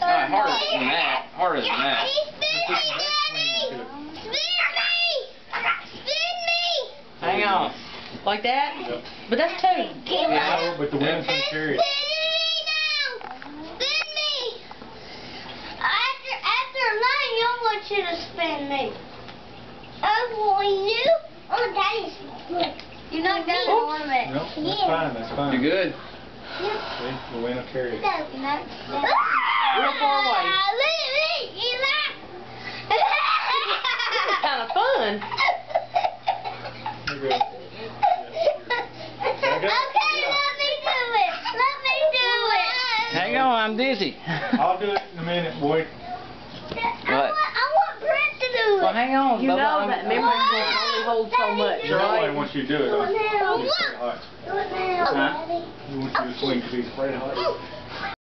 Alright, harder than that. Harder than that. Hang on. Like that? Yep. But that's two. Yeah, but the wind's going to carry it. You to spin me. Oh, boy, you? Oh, Daddy's good. You're not done in 1 minute. No, that's fine, that's fine. You good? See, the wind will carry it. No. Real far away. Kind of fun. You're good. Okay, let me do it. Let me do it. Hang on, I'm dizzy. I'll do it in a minute, boy. What? I want Brent to do it. Well, hang on. You know Bubba, that memory can only hold so much, Nobody right? wants you to do it. Do it now. You stay hot. Do it now. Huh? You want you to swing to be sprayed hot.